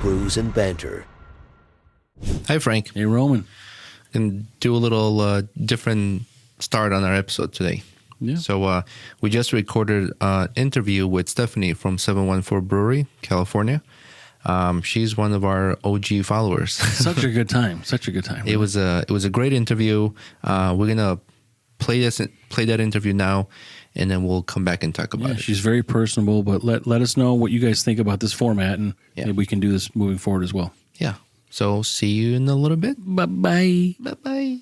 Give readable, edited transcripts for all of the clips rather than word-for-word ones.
Brews and Banter. Hi, Frank. Hey, Roman. And do a little different start on our episode today. Yeah. So we just recorded an interview with Stephanie from 714 Brewery, California. She's one of our OG followers. Such a good time. Such a good time. It was a great interview. We're gonna play that interview now, and then we'll come back and talk about it. She's very personable, but let us know what you guys think about this format, and maybe we can do this moving forward as well. Yeah. So see you in a little bit. Bye-bye. Bye-bye.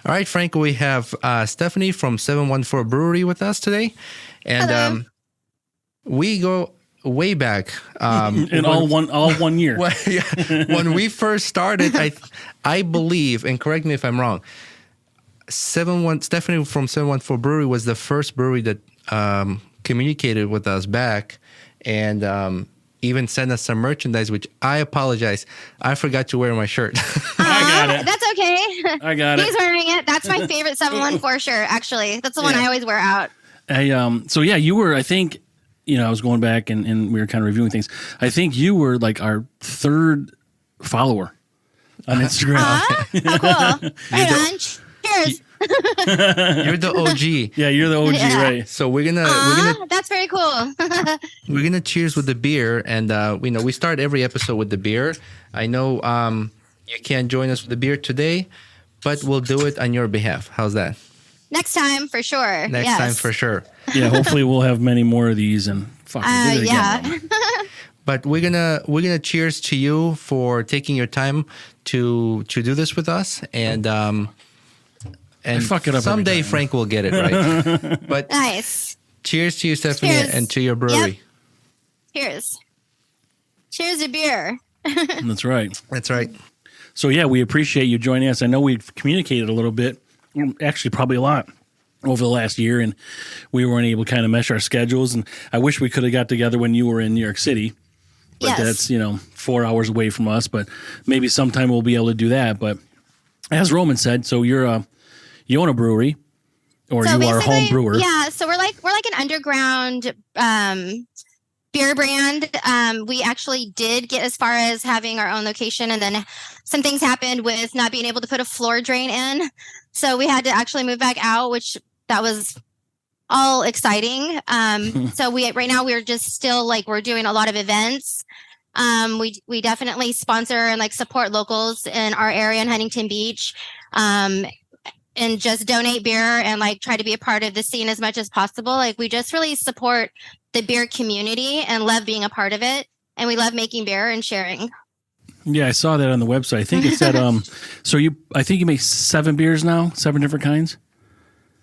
All right, Frank, we have Stephanie from 714 Brewery with us today. And we go way back. In all one year. When we first started, I believe, and correct me if I'm wrong, Stephanie from 714 Brewery was the first brewery that communicated with us back and even sent us some merchandise, which I apologize. I forgot to wear my shirt. I got it. That's okay. I got it. He's wearing it. That's my favorite 714 shirt, actually. That's the one I always wear out. So you were, I think, I was going back and we were kind of reviewing things. I think you were like our third follower on Instagram. How cool. Right on. Cheers. You're the OG. Yeah, you're the OG, right? So we're gonna that's very cool. we're gonna cheers with the beer, and we start every episode with the beer. I know you can't join us with the beer today, but we'll do it on your behalf. How's that? Next time for sure. Next time for sure. Yeah, hopefully we'll have many more of these and fucking do it again. But we're gonna cheers to you for taking your time to do this with us, and I fuck it up someday Frank will get it right. But nice. Cheers to you, Stephanie, and to your brewery. Yep. Cheers to beer. That's right. That's right. So we appreciate you joining us. I know we've communicated a little bit, actually probably a lot over the last year, and we weren't able to kind of mesh our schedules. And I wish we could have got together when you were in New York City. But that's, 4 hours away from us. But maybe sometime we'll be able to do that. But as Roman said, so you own a brewery, or you are a home brewer. Yeah, so we're like an underground beer brand. We actually did get as far as having our own location, and then some things happened with not being able to put a floor drain in. So we had to actually move back out, which that was all exciting. So right now we're just still we're doing a lot of events. We definitely sponsor and support locals in our area in Huntington Beach. And just donate beer and try to be a part of the scene as much as possible. We just really support the beer community and love being a part of it. And we love making beer and sharing. Yeah, I saw that on the website. I think it said, I think you make 7 beers now, 7 different kinds.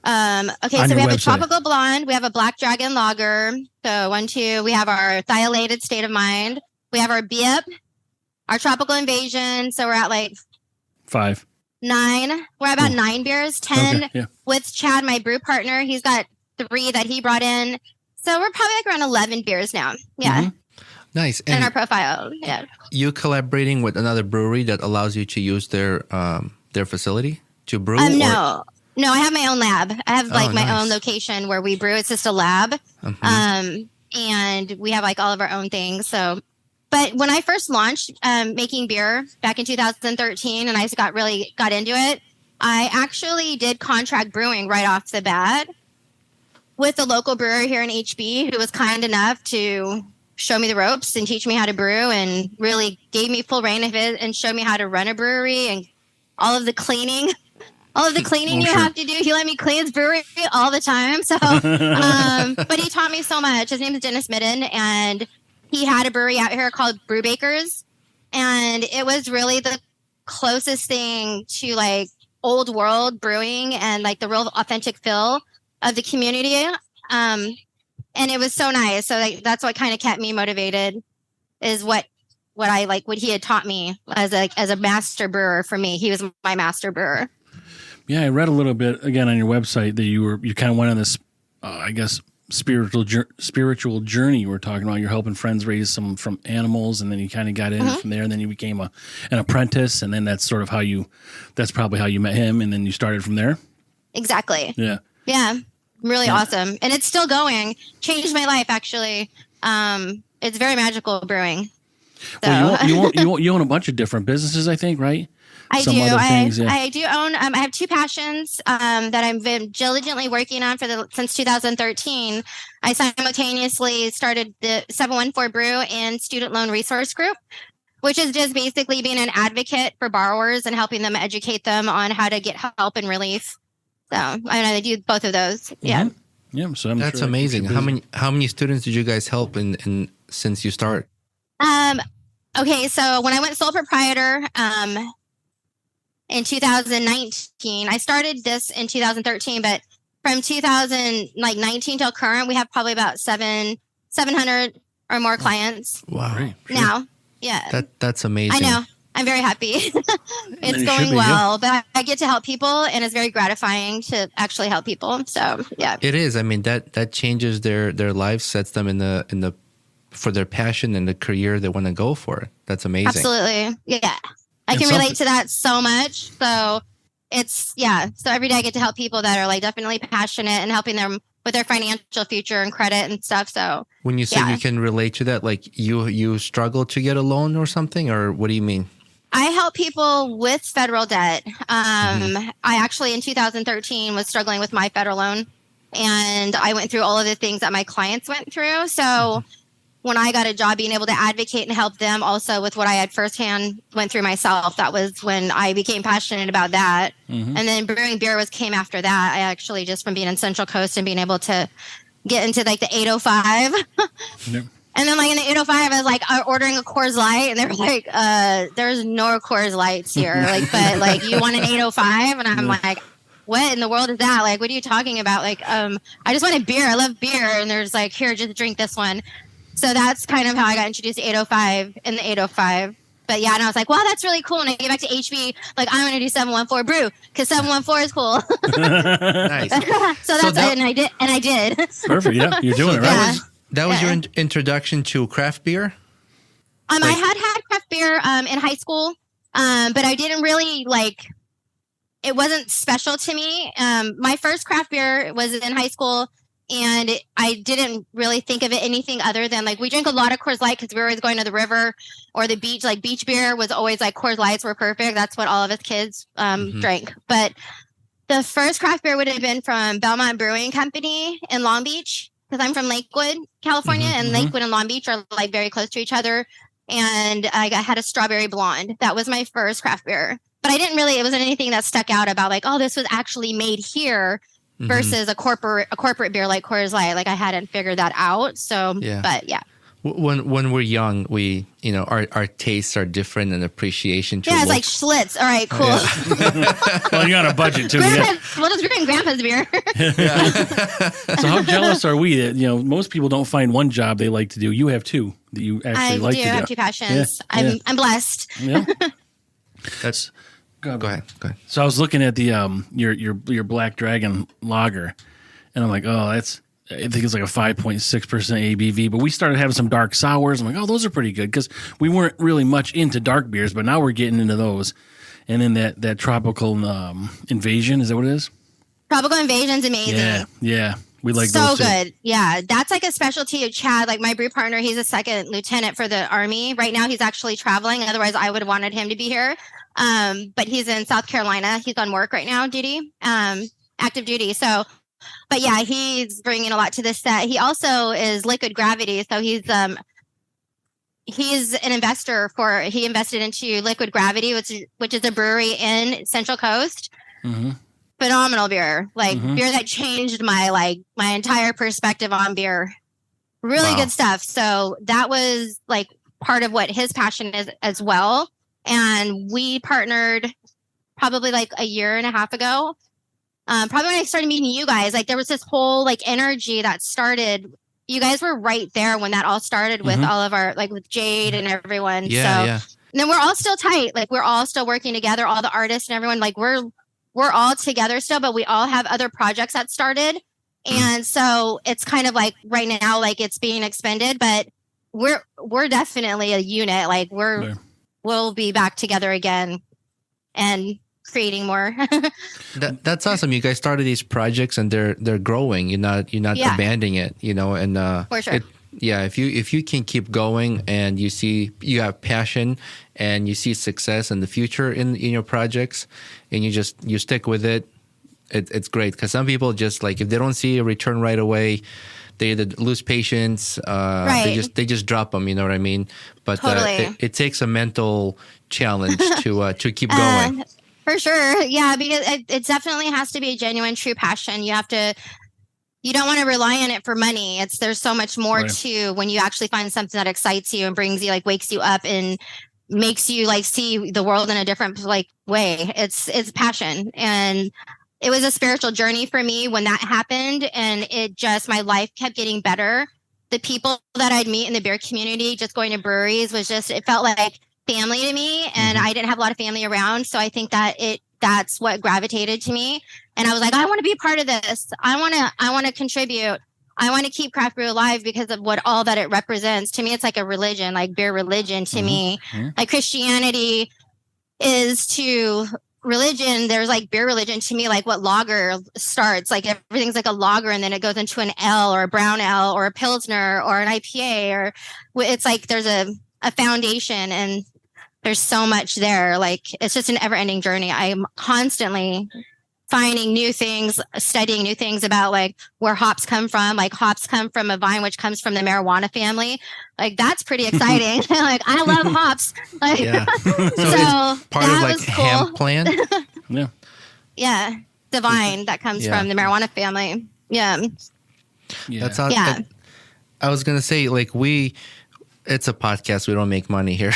Okay, so we have a tropical blonde. We have a black dragon lager. So 1, 2, we have our thiolated state of mind. We have our BIP, our tropical invasion. So we're at 5. 9. We're at about 9 beers, 10 with Chad, my brew partner. He's got 3 that he brought in. So we're probably around 11 beers now. Yeah. Mm-hmm. Nice. And our profile. Yeah. You collaborating with another brewery that allows you to use their facility to brew? No, I have my own lab. I have my own location where we brew. It's just a lab. Mm-hmm. And we have all of our own things. So, but when I first launched making beer back in 2013 and I got into it, I actually did contract brewing right off the bat with a local brewer here in HB who was kind enough to show me the ropes and teach me how to brew and really gave me full reign of it and showed me how to run a brewery and all of the cleaning. You have to do. He let me clean his brewery all the time. So, but he taught me so much. His name is Dennis Midden, and he had a brewery out here called Brew Bakers, and it was really the closest thing to old world brewing and the real authentic feel of the community. And it was so nice. So that's what kind of kept me motivated, is what he had taught me as a master brewer. For me, he was my master brewer. Yeah, I read a little bit again on your website that you kind of went on this, spiritual journey. You were talking about you're helping friends raise some from animals, and then you kind of got in from there, and then you became an apprentice, and then that's probably how you met him, and then you started from there. Exactly. Yeah. Really awesome, and it's still going. Changed my life, actually. It's very magical brewing. So. Well, you own a bunch of different businesses, I think, right? I do. I do own. I have two passions that I've been diligently working on since 2013. I simultaneously started the 714 Brew and Student Loan Resource Group, which is just basically being an advocate for borrowers and helping them educate them on how to get help and relief. So I do both of those. Yeah. Mm-hmm. Yeah. So that's amazing. How many students did you guys help in since you started? Okay, so when I went sole proprietor, in 2019, I started this in 2013, but from 2019 till current, we have probably about 700 or more clients. Wow! Now, yeah, that's amazing. I know. I'm very happy. It's going well, but I get to help people, and it's very gratifying to actually help people. So, yeah, it is. I mean, that changes their lives, sets them in the for their passion and the career they want to go for. That's amazing. Absolutely, yeah. I can relate to that so much. So so every day I get to help people that are like definitely passionate and helping them with their financial future and credit and stuff. So when you say you can relate to that, like you struggle to get a loan or something, or what do you mean? I help people with federal debt. I actually in 2013 was struggling with my federal loan, and I went through all of the things that my clients went through. So when I got a job, being able to advocate and help them also with what I had firsthand went through myself, that was when I became passionate about that. And then brewing beer came after that. I actually, just from being in Central Coast and being able to get into like the 805. Yep. And then like in the 805, I was like ordering a Coors Light, and they were like, there's no Coors Lights here. Like, but like, you want an 805? And I'm like, what in the world is that? Like, what are you talking about? Like, I just want a beer. I love beer. And there's like, here, just drink this one. So that's kind of how I got introduced to 805 in the 805. But yeah, and I was like, wow, that's really cool. And I get back to HB, like, I'm going to do 714 Brew because 714 is cool. Nice. so that's it. And I did. Perfect. Yeah, you're doing it right. That was your introduction to craft beer? I had craft beer in high school, but I didn't really it wasn't special to me. My first craft beer was in high school. And I didn't really think of it anything other than we drink a lot of Coors Light because we were always going to the river or the beach. Like beach beer was always Coors Lights were perfect. That's what all of us kids drank. But the first craft beer would have been from Belmont Brewing Company in Long Beach because I'm from Lakewood, California, and Lakewood and Long Beach are very close to each other. And I had a strawberry blonde. That was my first craft beer. But I didn't really, it wasn't anything that stuck out about this was actually made here. Versus a corporate beer like Coors Light. I hadn't figured that out. So, but yeah. When we're young, we our tastes are different and appreciation to it's like Schlitz. All right, cool. Well, you're on a budget too. We'll just drink Grandpa's beer. So how jealous are we that most people don't find one job they like to do? You have two that you actually like to do. I have two passions. Yeah. I'm blessed. Yeah. That's. Go ahead. So I was looking at the your Black Dragon lager, and I'm like, I think it's like a 5.6% ABV. But we started having some dark sours. I'm like, those are pretty good because we weren't really much into dark beers, but now we're getting into those. And then that tropical invasion, is that what it is? Tropical Invasion's amazing. Yeah. We like so those too. Good. Yeah, that's a specialty of Chad. My brew partner, he's a second lieutenant for the Army. Right now, he's actually traveling. Otherwise, I would have wanted him to be here. But he's in South Carolina. He's on work right now, active duty. So, but yeah, he's bringing a lot to this set. He also is Liquid Gravity. So he's an investor he invested into Liquid Gravity, which is a brewery in Central Coast. Phenomenal beer, beer that changed my entire perspective on beer. Really good stuff. So that was part of what his passion is as well. And we partnered probably a year and a half ago. Probably when I started meeting you guys, there was this whole energy that started. You guys were right there when that all started with all of our with Jade and everyone. Yeah. And then we're all still tight. We're all still working together. All the artists and everyone. We're all together still, but we all have other projects that started. And so it's kind of right now, it's being expended, but we're definitely a unit. We'll be back together again. And creating more. That's awesome. You guys started these projects and they're growing. You're not abandoning it, and for sure. If you can keep going and you have passion and you see success in the future in your projects and you stick with it, it's great. Because some people just like, if they don't see a return right away, they either lose patience, right. they just drop them. You know what I mean? But totally. it takes a mental challenge to keep going. For sure, yeah, because it definitely has to be a genuine, true passion. You don't want to rely on it for money. There's so much more to when you actually find something that excites you and brings you, like, wakes you up and makes you like see the world in a different like way. It's passion. And it was a spiritual journey for me when that happened. And my life kept getting better. The people that I'd meet in the beer community, just going to breweries, it felt like family to me. And I didn't have a lot of family around. So I think that's what gravitated to me. And I was like, I want to be a part of this. I want to contribute. I want to keep craft brew alive because of all that it represents. To me, it's like a religion, like beer religion to me. Like Christianity is to religion. There's like beer religion to me, like what lager starts. Like everything's like a lager and then it goes into an ale or a brown ale or a Pilsner or an IPA, or it's like there's a foundation and there's so much there. Like it's just an ever-ending journey. I'm constantly finding new things, studying new things about like where hops come from. Like hops come from a vine which comes from the marijuana family. Like that's pretty exciting. Like I love hops. Like, so it's part of like cool. hemp plant. Yeah, the vine that comes from the marijuana family. Yeah. That's awesome. Yeah. I was gonna say, like, it's a podcast. We don't make money here.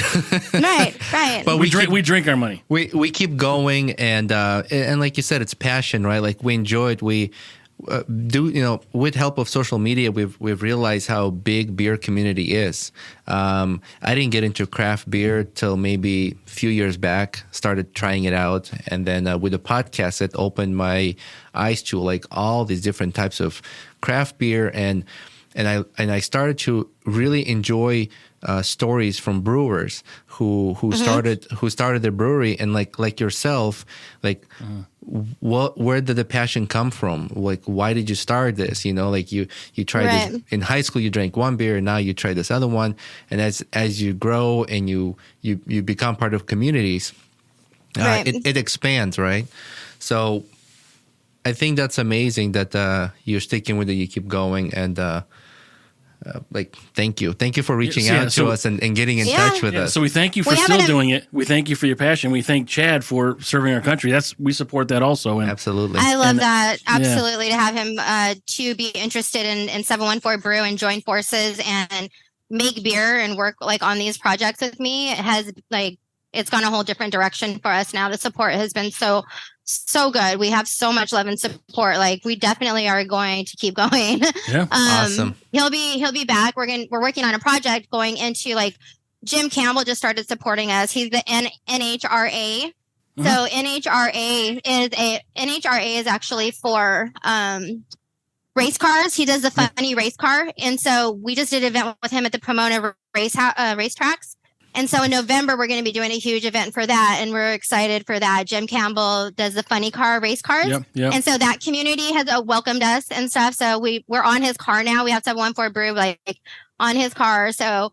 Right. But we drink our money. We keep going, and like you said, it's passion, right? Like we enjoy it. We with help of social media, we've realized how big beer community is. I didn't get into craft beer till maybe a few years back. Started trying it out, and then with the podcast, it opened my eyes to like all these different types of craft beer and I started to really enjoy stories from brewers who started their brewery, and like yourself, like where did the passion come from? Like why did you start this? Like you tried this in high school, you drank one beer, and now you try this other one, and as you grow and you become part of communities, it expands, right? So I think that's amazing that you're sticking with it, you keep going, and thank you for reaching out to us and getting in touch with us. So we thank you for still doing it. We thank you for your passion. We thank Chad for serving our country. We support that also. And absolutely, I love that. Absolutely, to have him to be interested in 714 Brew and join forces and make beer and work like on these projects with me. It has it's gone a whole different direction for us now. The support has been so good. We have so much love and support. Like we definitely are going to keep going. Yeah. Awesome. He'll be back. We're working on a project going into like Jim Campbell just started supporting us. He's the NHRA. So NHRA is actually for race cars. He does the funny race car. And so we just did an event with him at the Pomona racetracks. And so in November, we're going to be doing a huge event for that. And we're excited for that. Jim Campbell does the funny car race cars. Yep. And so that community has welcomed us and stuff. So we're on his car now. We have 714 Brew like on his car. So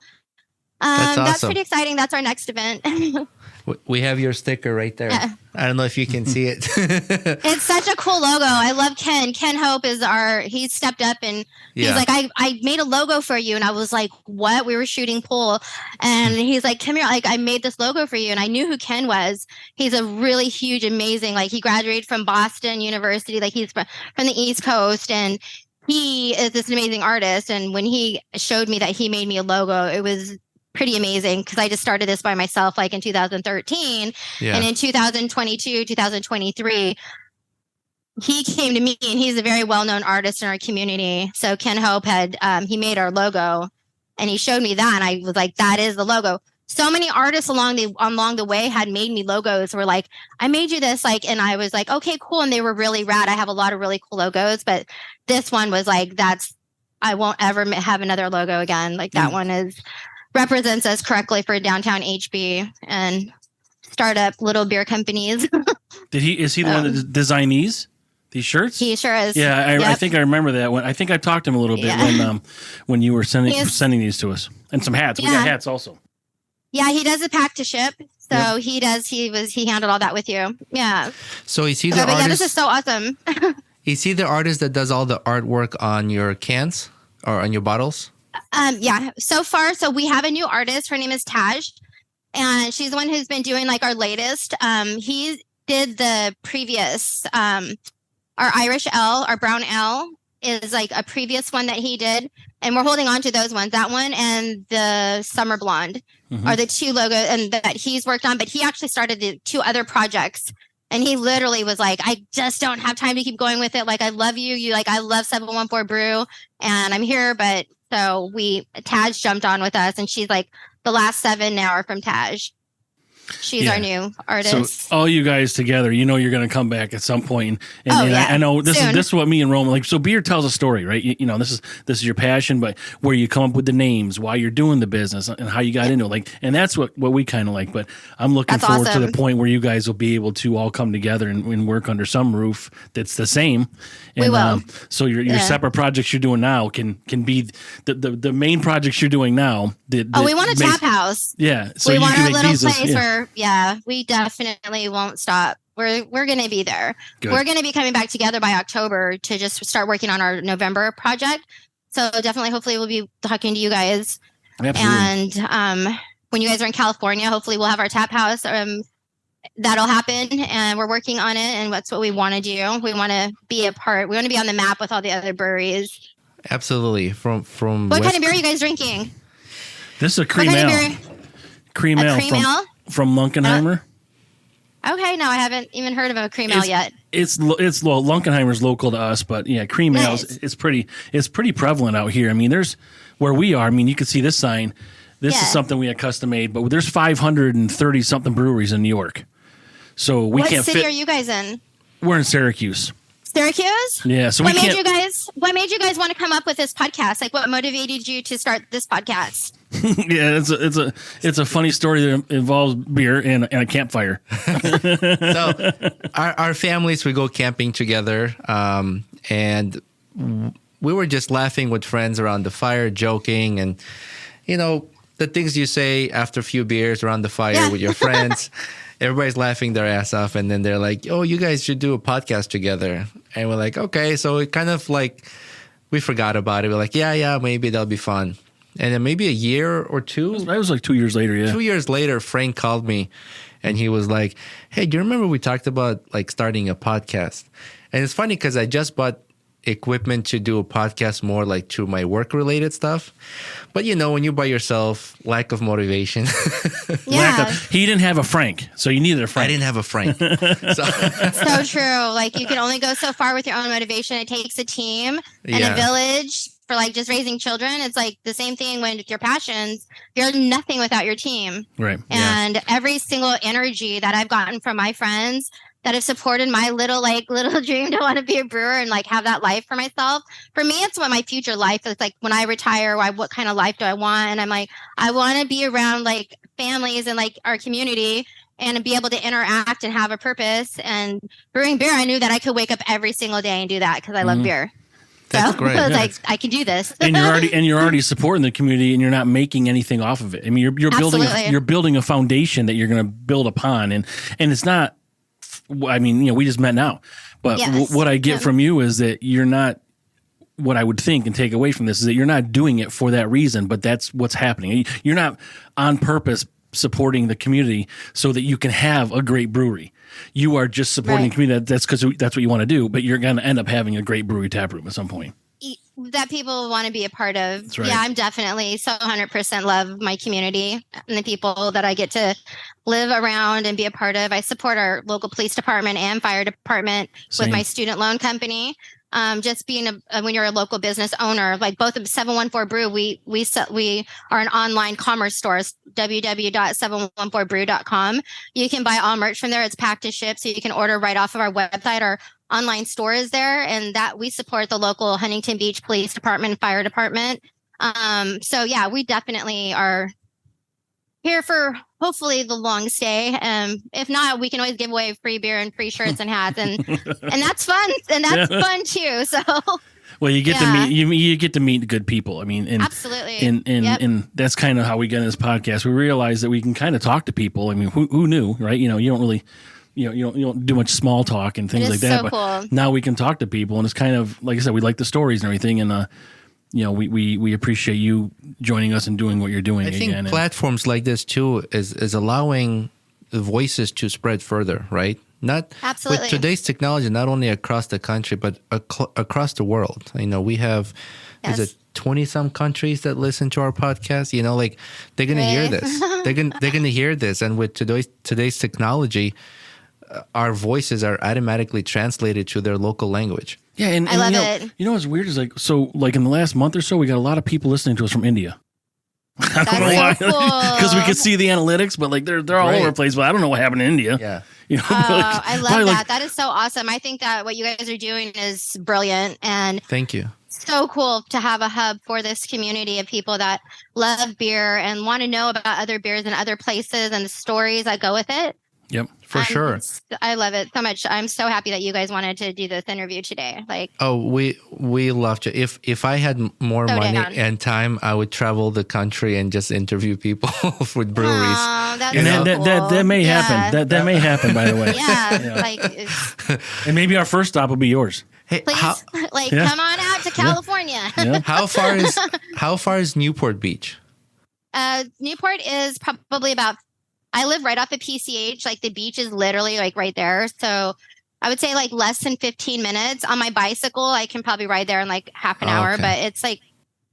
that's pretty exciting. That's our next event. We have your sticker right there. Yeah. I don't know if you can see it. It's such a cool logo. I love Ken. Ken Hope he stepped up and he's like, I made a logo for you. And I was like, what? We were shooting pool. And he's like, come here. Like, I made this logo for you. And I knew who Ken was. He's a really huge, amazing, like he graduated from Boston University. Like he's from the East Coast. And he is this amazing artist. And when he showed me that he made me a logo, it was pretty amazing because I just started this by myself like in 2013 and in 2022 2023 he came to me, and he's a very well-known artist in our community. So Ken Hope had he made our logo and he showed me that, and I was like, that is the logo. So many artists along the way had made me logos. Were like, I made you this, like, and I was like, okay, cool. And they were really rad. I have a lot of really cool logos, but this one was like, I won't ever have another logo again. Like that one represents us correctly for downtown HB, and startup little beer companies. Is he the one that designed these shirts? He sure is. Yeah, I think I remember that one. I think I talked to him a little bit when you were sending these to us, and some hats. We got hats also. Yeah, he does a pack to ship. So he handled all that with you. Yeah. So is he the artist? Yeah, this is so awesome. Is he the artist that does all the artwork on your cans or on your bottles? Yeah. So far, we have a new artist. Her name is Taj, and she's the one who's been doing like our latest. He did the previous, our Irish Ale, our brown ale is like a previous one that he did. And we're holding on to those ones, that one and the Summer Blonde are the two logos and that he's worked on. But he actually started the 2 other projects. And he literally was like, I just don't have time to keep going with it. Like, I love you. I love 714 Brew and I'm here. But so Taj jumped on with us, and she's like, the last 7 now are from Taj. She's our new artist. So all you guys together, you're going to come back at some point. And I know this is what me and Roman like. So beer tells a story, right? This is your passion, but where you come up with the names, why you're doing the business, and how you got into it. Like, and that's what we kind of like. But I'm looking forward to the point where you guys will be able to all come together and work under some roof that's the same. And, we will. So your separate projects you're doing now can be the main projects you're doing now. We want a tap house. Yeah. So we you want can our make little place where. Yeah, we definitely won't stop. We're going to be there. Good. We're going to be coming back together by October to just start working on our November project. So definitely, hopefully, we'll be talking to you guys. Absolutely. And when you guys are in California, hopefully, we'll have our tap house. That'll happen, and we're working on it. And that's what we want to do. We want to be a part. We want to be on the map with all the other breweries. Absolutely. From what kind of beer are you guys drinking? This is a cream ale. Cream ale. From Lunkenheimer. Okay, no, I haven't even heard of a cream ale yet. Lunkenheimer's local to us, but yeah, cream ale is pretty prevalent out here. I mean, there's where we are. I mean, you can see this sign. This is something we had custom made, but there's 530 something breweries in New York. So we can't fit. What city are you guys in? We're in Syracuse. Syracuse? Yeah. So what made you guys want to come up with this podcast? Like, what motivated you to start this podcast? Yeah, it's a funny story that involves beer and a campfire. So our families, we go camping together, and we were just laughing with friends around the fire, joking, and the things you say after a few beers around the fire with your friends. Everybody's laughing their ass off, and then they're like, "Oh, you guys should do a podcast together." And we're like, "Okay." So it kind of like we forgot about it. We're like, "Yeah, maybe that'll be fun." And then maybe a year or two. That was like 2 years later. Yeah, 2 years later, Frank called me, and he was like, "Hey, do you remember we talked about like starting a podcast?" And it's funny because I just bought equipment to do a podcast more like to my work related stuff. But when you're by yourself, lack of motivation. He didn't have a Frank, so you needed a Frank. I didn't have a Frank. So true. Like, you can only go so far with your own motivation. It takes a team and a village for like just raising children. It's like the same thing with your passions. You're nothing without your team. Right. And every single energy that I've gotten from my friends that have supported my little dream to want to be a brewer and like have that life for myself. For me, it's what my future life is like. When I retire, what kind of life do I want? And I'm like, I want to be around like families and like our community and be able to interact and have a purpose. And brewing beer, I knew that I could wake up every single day and do that because I love beer. That's great. I was like, I can do this. and you're already supporting the community, and you're not making anything off of it. I mean, you're building a foundation that you're going to build upon, and it's not. I mean, we just met now, but what I get from you is that you're not. What I would think and take away from this is that you're not doing it for that reason, but that's what's happening. You're not on purpose supporting the community so that you can have a great brewery. You are just supporting the community. That's because that's what you want to do, but you're going to end up having a great brewery tap room at some point. That people want to be a part of. That's right. Yeah, I'm definitely 100% love my community and the people that I get to live around and be a part of. I support our local police department and fire department with my student loan company. Just being when you're a local business owner, like both of 714 Brew, we are an online commerce store, www.714brew.com. You can buy all merch from there. It's packed and shipped, so you can order right off of our website. Our online store is there, and that we support the local Huntington Beach Police Department and Fire Department. So yeah, we definitely are here for hopefully the long stay. If not, we can always give away free beer and free shirts and hats, and that's fun, and that's fun too. So, well, you get to meet you get to meet good people. I mean, and, absolutely, and that's kind of how we get in this podcast. We realize that we can kind of talk to people. I mean, who knew, right? You don't really. You don't do much small talk and things like that. So but cool. Now we can talk to people, and it's kind of like I said, we like the stories and everything, and we appreciate you joining us and doing what you're doing. I think platforms like this too is allowing the voices to spread further, right? Not absolutely with today's technology, not only across the country but across the world. We have is it 20 some countries that listen to our podcast? Like they're gonna hear this. They're gonna hear this, and with today's technology, our voices are automatically translated to their local language. Yeah, and I love it. You know what's weird is like in the last month or so, we got a lot of people listening to us from India. I don't know why, because we could see the analytics, but like they're all over the place. But I don't know what happened in India. Yeah, I love that. That is so awesome. I think that what you guys are doing is brilliant, and thank you. So cool to have a hub for this community of people that love beer and want to know about other beers and other places and the stories that go with it. Yep, for sure. I love it so much. I'm so happy that you guys wanted to do this interview today. We love to. If I had more money and time, I would travel the country and just interview people with breweries. That's that may happen. That may happen. By the way, yeah. And maybe our first stop will be yours. Hey, please, come on out to California. Yeah. How far is Newport Beach? Newport is probably about. I live right off of PCH. Like the beach is literally like right there. So I would say like less than 15 minutes on my bicycle. I can probably ride there in like half an hour, but it's like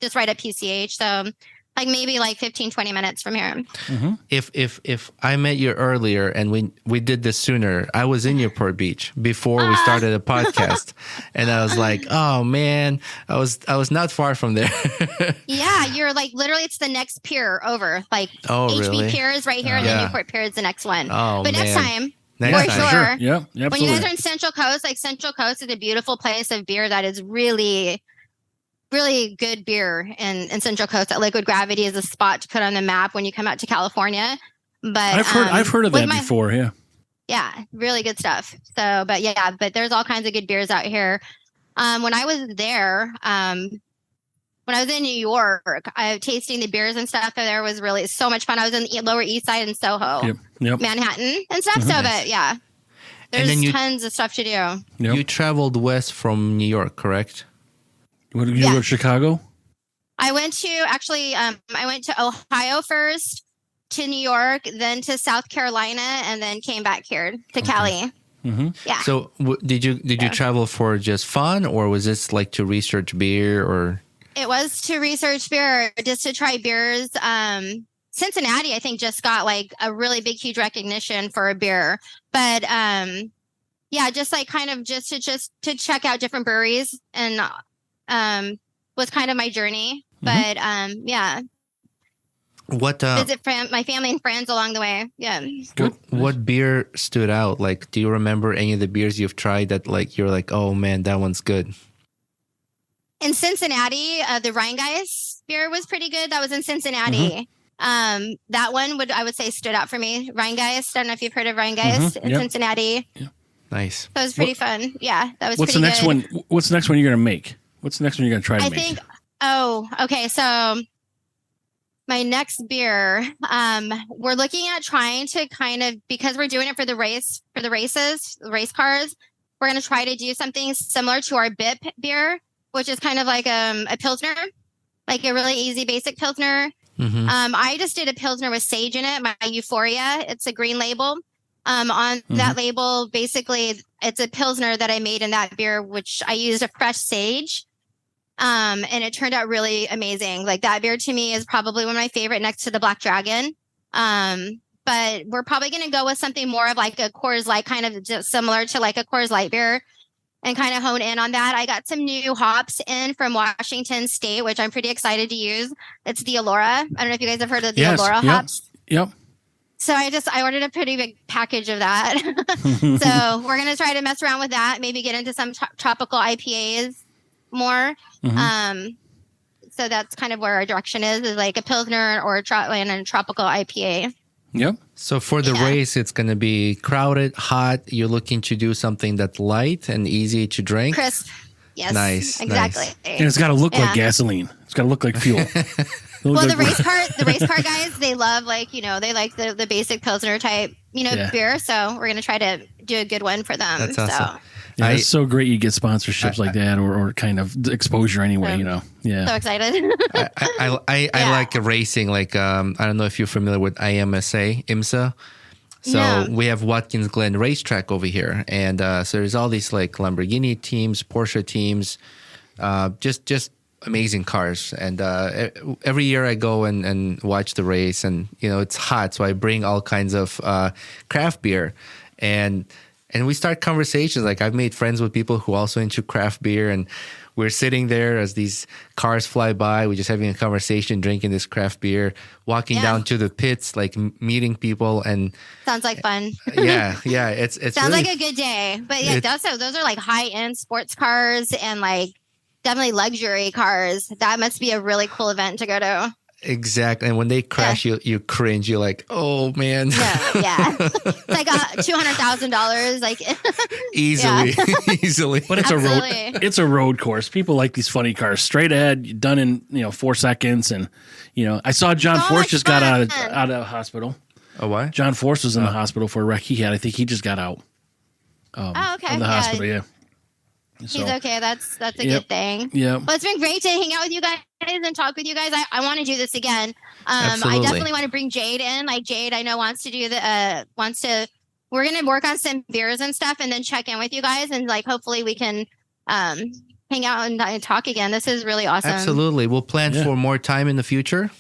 just right at PCH. So like maybe like 15, 20 minutes from here. Mm-hmm. If I met you earlier and we did this sooner, I was in Newport Beach before we started a podcast, and I was like, oh man, I was not far from there. Yeah, you're like literally it's the next pier over. Like HB really? Pier is right here, and then Newport Pier is the next one. Oh, but man. next time. Next for time. sure. Yeah, absolutely. When you guys are in Central Coast, like Central Coast is a beautiful place of beer that is really, really good beer in Central Coast. That Liquid Gravity is a spot to put on the map when you come out to California. But I've heard of that before. Yeah. Yeah, really good stuff. So, but there's all kinds of good beers out here. When I was there, when I was in New York, tasting the beers and stuff there was really so much fun. I was in the Lower East Side in Soho, Manhattan and stuff. Mm-hmm. So, but yeah, there's tons of stuff to do. Yep. You traveled west from New York, correct? What did you go to Chicago? I went to Ohio first, to New York, then to South Carolina, and then came back here to Cali. Mm-hmm. Yeah. So did you travel for just fun, or was this like to research beer, or? It was to research beer, just to try beers. Cincinnati, I think, just got like a really big, huge recognition for a beer. But just like kind of just to check out different breweries and was kind of my journey. Mm-hmm. But what visit my family and friends along the way. Yeah. Good. What beer stood out? Like, do you remember any of the beers you've tried that like you're like, oh man, that one's good? In Cincinnati, the Rheingeist beer was pretty good. That was in Cincinnati. Mm-hmm. That one I would say stood out for me. Rheingeist. I don't know if you've heard of Rheingeist in Cincinnati. Yeah. Nice. That was pretty fun. Yeah, that was what's pretty the next good. one? What's the next one you're going to make? What's the next one you're going to try to make? Okay. So my next beer, we're looking at trying to kind of, because we're doing it for the race cars, we're going to try to do something similar to our BIP beer, which is kind of like a Pilsner, like a really easy basic Pilsner. Mm-hmm. I just did a Pilsner with sage in it, my Euphoria. It's a green label. On that label, basically, it's a Pilsner that I made in that beer, which I used a fresh sage. And it turned out really amazing. Like that beer to me is probably one of my favorite next to the Black Dragon. But we're probably going to go with something more of like a Coors Light, kind of just similar to like a Coors Light beer, and kind of hone in on that. I got some new hops in from Washington State, which I'm pretty excited to use. It's the Allura. I don't know if you guys have heard of the Allura hops. Yep. So I ordered a pretty big package of that. So we're going to try to mess around with that. Maybe get into some tropical IPAs more. Mm-hmm. So that's kind of where our direction is like a Pilsner or a tropical IPA. Yep. So for the race, it's going to be crowded, hot. You're looking to do something that's light and easy to drink. Crisp. Yes. Nice. Exactly. Nice. And it's got to look like gasoline. It's got to look like fuel. Well, the race car guys, they love they like the basic Pilsner type, beer. So we're going to try to do a good one for them. That's awesome. Yeah, it's so great you get sponsorships like that or kind of exposure anyway, Yeah. So excited. I like racing. Like, I don't know if you're familiar with IMSA. So we have Watkins Glen racetrack over here. And so there's all these like Lamborghini teams, Porsche teams, just amazing cars. And every year I go and watch the race and, it's hot. So I bring all kinds of craft beer and we start conversations. Like I've made friends with people who are also into craft beer, and we're sitting there as these cars fly by. We're just having a conversation, drinking this craft beer, walking down to the pits, like meeting people. And sounds like fun. Yeah. It's sounds really, like a good day. But yeah, those are like high end sports cars and like definitely luxury cars. That must be a really cool event to go to. Exactly. And when they crash, you cringe. You're like, oh, man. Yeah. It's like $200,000. Like easily. But it's a road course. People like these funny cars. Straight ahead, done in 4 seconds. And, I saw John Force just got out of the hospital. Oh, what? John Force was in the hospital for a wreck he had. I think he just got out. Okay. From the hospital, yeah. He's okay. That's a good thing. Yeah. Well, it's been great to hang out with you guys and talk with you guys. I want to do this again. Absolutely. I definitely want to bring Jade in. Like Jade, I know wants to we're going to work on some beers and stuff and then check in with you guys. And like, hopefully we can hang out and talk again. This is really awesome. Absolutely. We'll plan for more time in the future.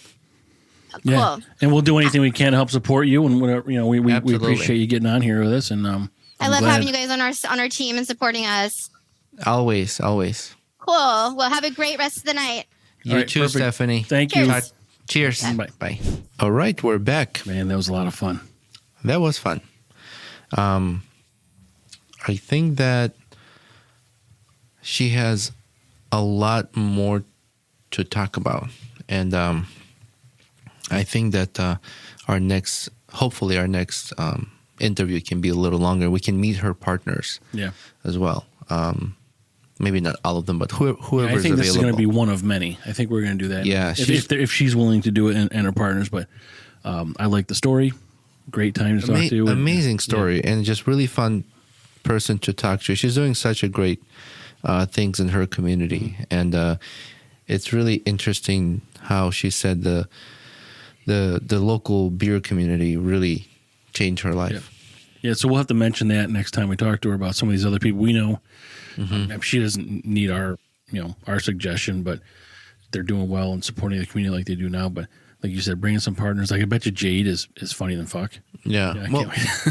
Cool. Yeah. And we'll do anything we can to help support you. And whatever, we appreciate you getting on here with us. And I love having you guys on our team and supporting us. Always. Cool. Well, have a great rest of the night. You too, perfect. Stephanie. Thank you. Cheers. Bye. All right, we're back. Man, that was a lot of fun. That was fun. I think that she has a lot more to talk about. And I think that hopefully our next interview can be a little longer. We can meet her partners as well. Maybe not all of them, but whoever's available. I think this is going to be one of many. I think we're going to do that. Yeah, if she's willing to do it and her partners. But I like the story. Great time to talk to. Amazing story and just really fun person to talk to. She's doing such a great things in her community, and it's really interesting how she said the local beer community really changed her life. Yeah, so we'll have to mention that next time we talk to her about some of these other people we know. She doesn't need our suggestion, but they're doing well and supporting the community like they do now. But like you said, bringing some partners. Like I bet you Jade is funny than fuck. Yeah. Well,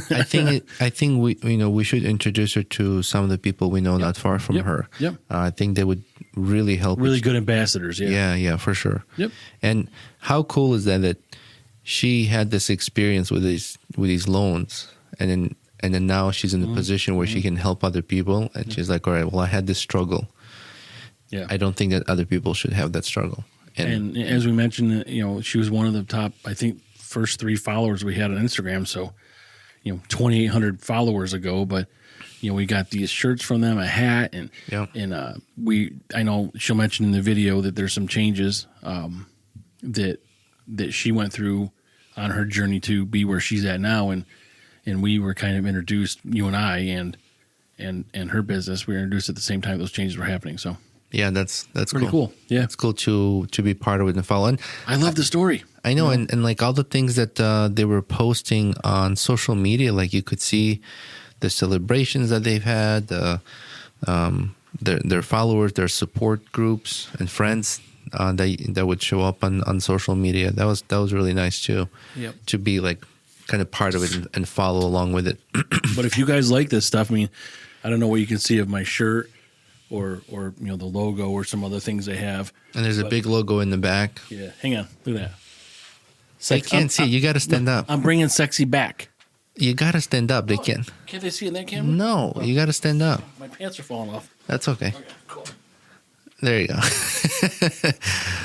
I think we should introduce her to some of the people we know not far from her. Yep. I think they would really help. Really good ambassadors. Yeah, for sure. Yep. And how cool is that she had this experience with these loans, and then now she's in the position where she can help other people, and she's like, all right, well, I had this struggle. Yeah. I don't think that other people should have that struggle. And as we mentioned, she was one of the top, I think, first 3 followers we had on Instagram. So, 2,800 followers ago, but we got these shirts from them, a hat, and I know she'll mention in the video that there's some changes that she went through on her journey to be where she's at now, and we were kind of introduced, you and I, and her business. We were introduced at the same time those changes were happening. So yeah, that's pretty cool. Yeah, it's cool to be part of it and follow. And I love the story. I know, and like all the things that they were posting on social media, like you could see the celebrations that they've had, their followers, their support groups and friends that would show up on social media. That was really nice too. Yep. To be like kind of part of it and follow along with it. But if you guys like this stuff, I mean, I don't know what you can see of my shirt or the logo or some other things they have. And there's a big logo in the back. Yeah, hang on, look at that. They can't see. You got to stand up. I'm bringing sexy back. You got to stand up. They can't. Can't they see in that camera? No, you got to stand up. My pants are falling off. That's okay. Okay, cool. There you go.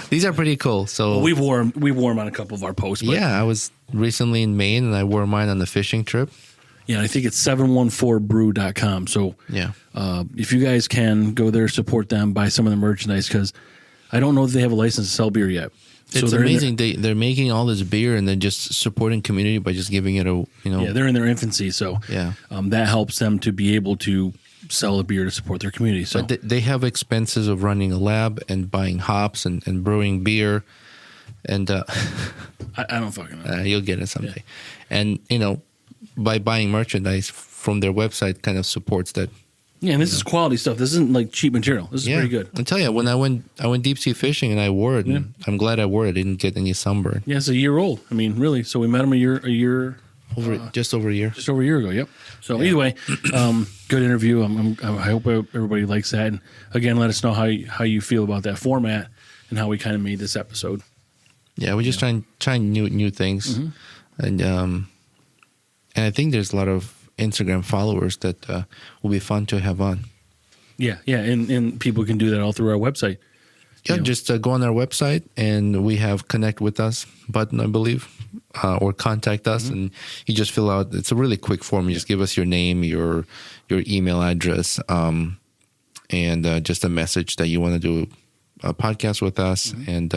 These are pretty cool. So well, we wore them on a couple of our posts. But yeah, I was recently in Maine and I wore mine on the fishing trip. Yeah, I think it's 714brew.com. So yeah, if you guys can go there, support them, buy some of the merchandise, because I don't know if they have a license to sell beer yet. It's amazing. They're making all this beer and they're just supporting community by just giving it a, Yeah, they're in their infancy. So yeah, that helps them to be able to sell a beer to support their community. So but they have expenses of running a lab and buying hops and brewing beer. And I don't fucking know. You'll get it someday. Yeah. And, by buying merchandise from their website kind of supports that. Yeah, and this is quality stuff. This isn't like cheap material. This is pretty good. I tell you, when I went deep sea fishing and I wore it, and I'm glad I wore it. I didn't get any sunburn. Yeah, it's a year old. I mean, really. So we met him a year just over a year. Just over a year ago. Yep. So either way, good interview. I hope everybody likes that. And again, let us know how you feel about that format and how we kind of made this episode. Yeah, we're just trying new things, and I think there's a lot of Instagram followers that will be fun to have on. Yeah, and people can do that all through our website. Yeah, just go on our website, and we have connect with us button, I believe, or contact us, and you just fill out. It's a really quick form. You just give us your name, your email address, and just a message that you want to do a podcast with us, and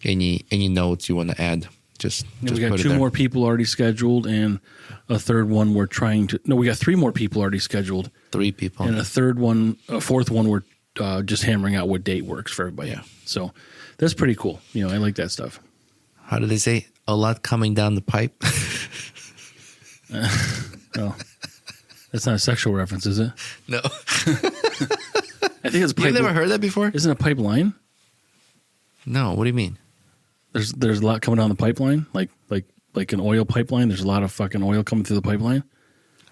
any notes you want to add. Just we got 2 more people already scheduled, and a third one we're trying to. No, we got 3 more people already scheduled. 3 people, and a fourth one we're just hammering out what date works for everybody. Yeah. So that's pretty cool. I like that stuff. How do they say? A lot coming down the pipe. No, that's not a sexual reference, is it? No. I think it's. You've never heard that before? Isn't it a pipeline? No. What do you mean? There's a lot coming down the pipeline, like an oil pipeline. There's a lot of fucking oil coming through the pipeline.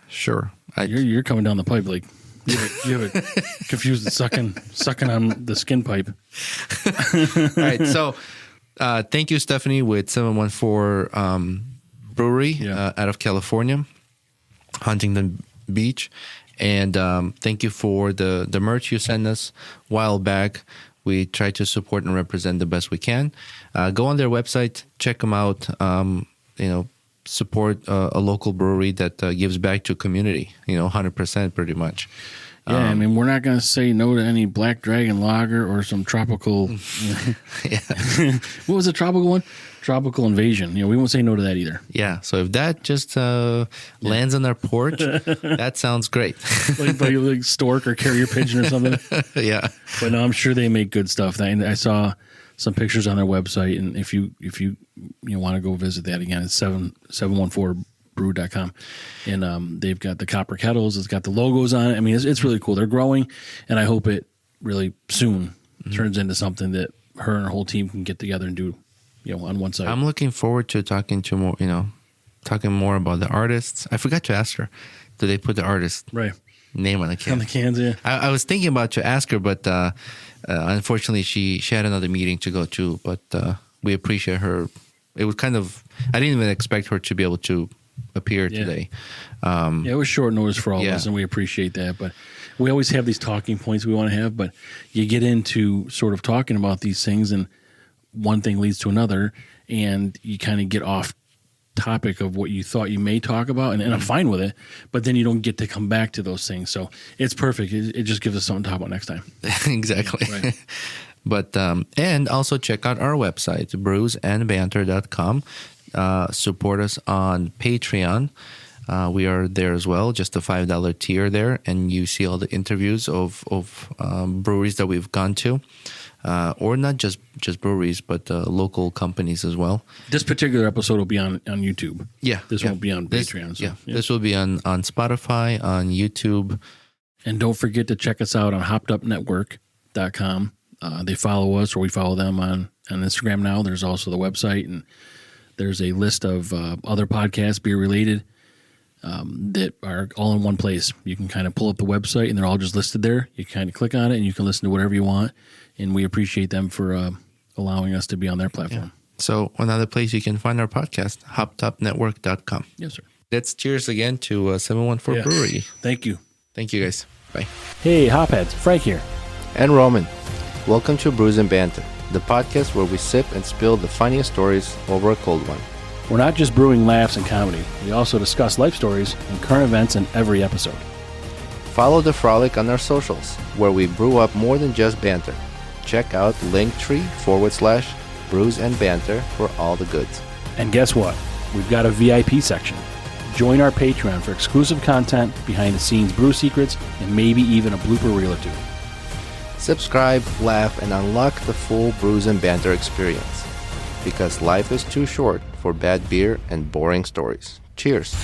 Sure. You're coming down the pipe like you have it confused with sucking on the skin pipe. All right. So thank you, Stephanie, with 714 Brewery out of California, Huntington Beach. And thank you for the merch you sent us a while back. We try to support and represent the best we can. Go on their website, check them out. Support a local brewery that gives back to community. 100% pretty much. Yeah, I mean, we're not going to say no to any Black Dragon Lager or some tropical. What was the tropical one? Tropical Invasion. We won't say no to that either. Yeah. So if that just lands on our porch, that sounds great. like stork or carrier pigeon or something. Yeah. But no, I'm sure they make good stuff. I saw some pictures on their website, and if you want to go visit that again, it's 714brew.com, and they've got the copper kettles. It's got the logos on it. I mean, it's really cool. They're growing, and I hope it really soon turns into something that her and her whole team can get together and do. On one side. I'm looking forward to talking more about the artists. I forgot to ask her, do they put the artist name on the can? On the cans, yeah. I was thinking about to ask her, but unfortunately she had another meeting to go to. But we appreciate her. It was kind of, I didn't even expect her to be able to appear today. It was short notice for all of us, and we appreciate that. But we always have these talking points we want to have, but you get into sort of talking about these things, and one thing leads to another, and you kind of get off topic of what you thought you may talk about, and I'm fine with it, but then you don't get to come back to those things. So it's perfect. It just gives us something to talk about next time. Exactly. Right. But and also check out our website, brewsnbanter.com. Support us on Patreon. We are there as well, just a $5 tier there, and you see all the interviews of breweries that we've gone to. Or not just breweries, but local companies as well. This particular episode will be on YouTube. Yeah. This won't be on Patreon. This will be on Spotify, on YouTube. And don't forget to check us out on hoppedupnetwork.com. They follow us, or we follow them on Instagram now. There's also the website, and there's a list of other podcasts, beer-related, that are all in one place. You can kind of pull up the website, and they're all just listed there. You kind of click on it, and you can listen to whatever you want. And we appreciate them for allowing us to be on their platform. Yeah. So another place you can find our podcast, hoppedupnetwork.com. Yes, sir. Let's cheers again to 714 Brewery. Thank you. Thank you, guys. Bye. Hey, Hopheads. Frank here. And Roman. Welcome to Brews and Banter, the podcast where we sip and spill the funniest stories over a cold one. We're not just brewing laughs and comedy. We also discuss life stories and current events in every episode. Follow the frolic on our socials, where we brew up more than just banter. Check out linktr.ee/BrewsNBanter for all the goods. And guess what? We've got a VIP section. Join our Patreon for exclusive content, behind-the-scenes brew secrets, and maybe even a blooper reel or two. Subscribe, laugh, and unlock the full Brews and Banter experience. Because life is too short for bad beer and boring stories. Cheers.